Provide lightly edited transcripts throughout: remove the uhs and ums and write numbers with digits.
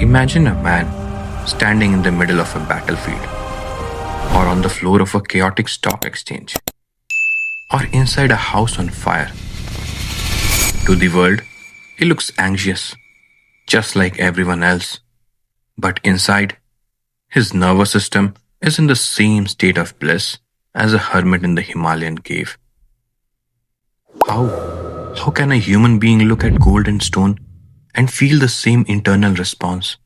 Imagine a man standing in the middle of a battlefield, or on the floor of a chaotic stock exchange, or inside a house on fire. To the world, he looks anxious, just like everyone else. But inside, his nervous system is in the same state of bliss as a hermit in the Himalayan cave. How can a human being look at gold and stone and feel the same internal response?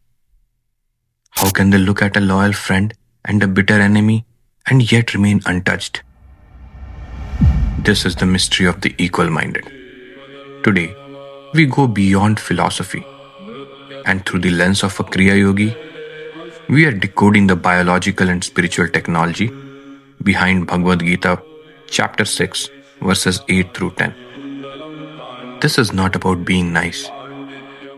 How can they look at a loyal friend and a bitter enemy and yet remain untouched? This is the mystery of the equal-minded. Today, we go beyond philosophy, and through the lens of a Kriya Yogi, we are decoding the biological and spiritual technology behind Bhagavad Gita Chapter 6, verses 8 through 10. This is not about being nice.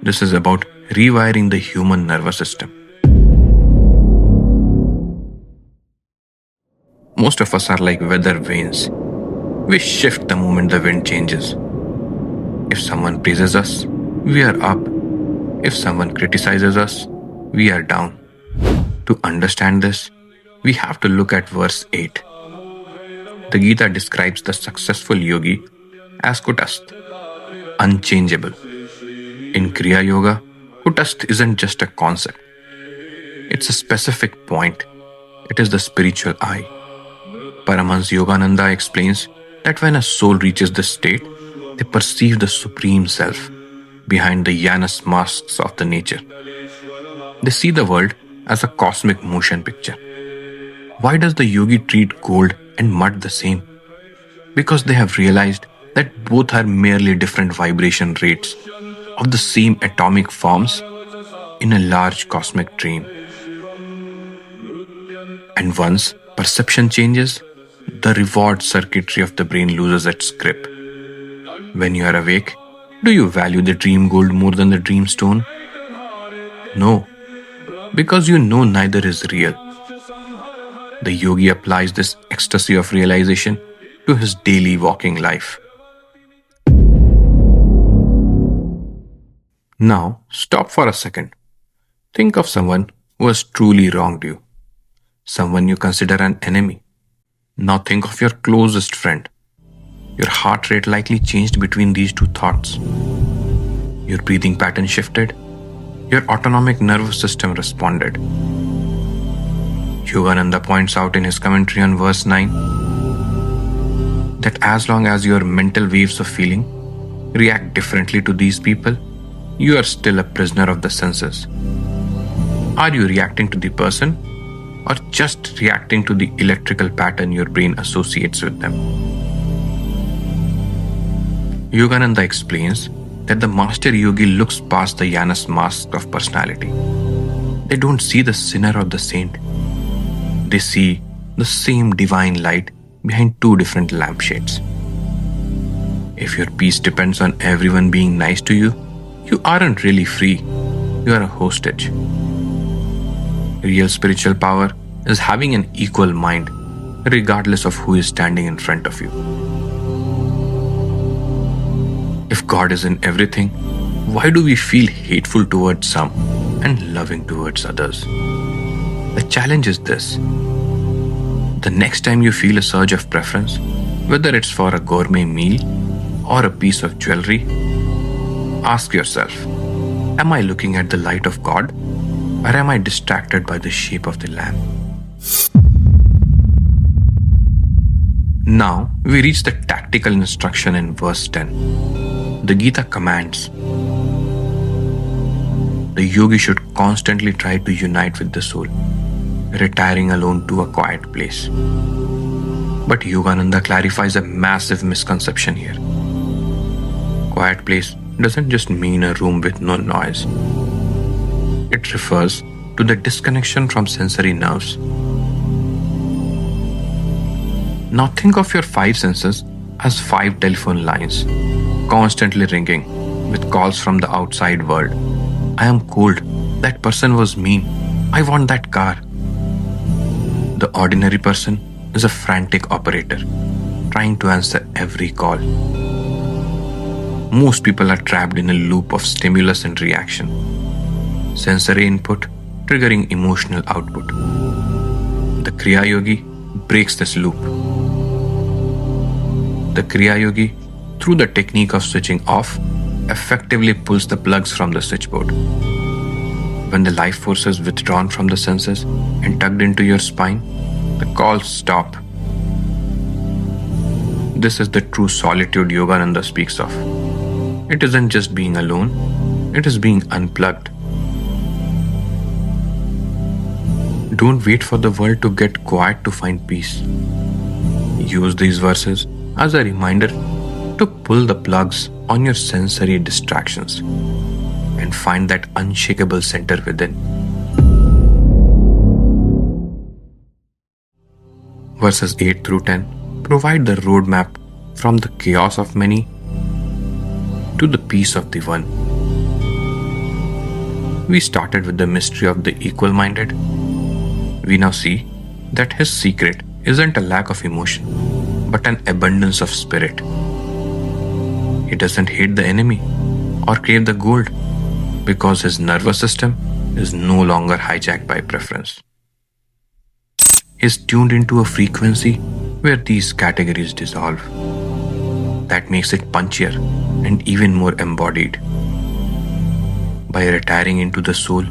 This is about rewiring the human nervous system. Most of us are like weather vanes. We shift the moment the wind changes. If someone praises us, we are up. If someone criticizes us, we are down. To understand this, we have to look at verse 8. The Gita describes the successful yogi as Kutastha, unchangeable. In Kriya Yoga, Kutastha isn't just a concept. It's a specific point. It is the spiritual eye. Paramahansa Yogananda explains that when a soul reaches this state, they perceive the Supreme Self behind the Janus masks of the nature. They see the world as a cosmic motion picture. Why does the yogi treat gold and mud the same? Because they have realized that both are merely different vibration rates of the same atomic forms in a large cosmic dream. And once perception changes, the reward circuitry of the brain loses its grip. When you are awake, do you value the dream gold more than the dream stone? No, because you know neither is real. The yogi applies this ecstasy of realization to his daily walking life. Now, stop for a second. Think of someone who has truly wronged you. Someone you consider an enemy. Now think of your closest friend. Your heart rate likely changed between these two thoughts. Your breathing pattern shifted. Your autonomic nervous system responded. Yogananda points out in his commentary on verse 9 that as long as your mental waves of feeling react differently to these people, you are still a prisoner of the senses. Are you reacting to the person or just reacting to the electrical pattern your brain associates with them? Yogananda explains that the master yogi looks past the Janus mask of personality. They don't see the sinner or the saint. They see the same divine light behind two different lampshades. If your peace depends on everyone being nice to you, you aren't really free. You are a hostage. Real spiritual power is having an equal mind, regardless of who is standing in front of you. If God is in everything, why do we feel hateful towards some and loving towards others? The challenge is this. The next time you feel a surge of preference, whether it's for a gourmet meal or a piece of jewelry, ask yourself, am I looking at the light of God or am I distracted by the shape of the lamp? Now we reach the tactical instruction in verse 10. The Gita commands the yogi should constantly try to unite with the soul, retiring alone to a quiet place. But Yogananda clarifies a massive misconception here. Quiet place doesn't just mean a room with no noise. It refers to the disconnection from sensory nerves. Now think of your five senses as five telephone lines, constantly ringing with calls from the outside world. I am cold. That person was mean. I want that car. The ordinary person is a frantic operator, trying to answer every call. Most people are trapped in a loop of stimulus and reaction. sensory input triggering emotional output. The Kriya Yogi breaks this loop. The Kriya Yogi, through the technique of switching off, effectively pulls the plugs from the switchboard. When the life force is withdrawn from the senses and tugged into your spine, the calls stop. This is the true solitude Yogananda speaks of. It isn't just being alone, it is being unplugged. Don't wait for the world to get quiet to find peace. Use these verses as a reminder to pull the plugs on your sensory distractions and find that unshakable center within. Verses 8 through 10 provide the roadmap from the chaos of many to the peace of the one. We started with the mystery of the equal-minded. We now see that his secret isn't a lack of emotion, but an abundance of spirit. He doesn't hate the enemy or crave the gold because his nervous system is no longer hijacked by preference. He's tuned into a frequency where these categories dissolve. That makes it punchier and even more embodied. By retiring into the soul,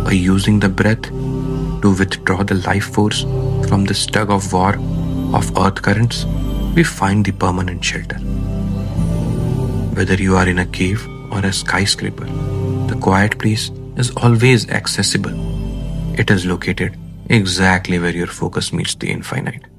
by using the breath to withdraw the life force from this tug of war of earth currents, we find the permanent shelter. Whether you are in a cave or a skyscraper, the quiet place is always accessible. It is located exactly where your focus meets the infinite.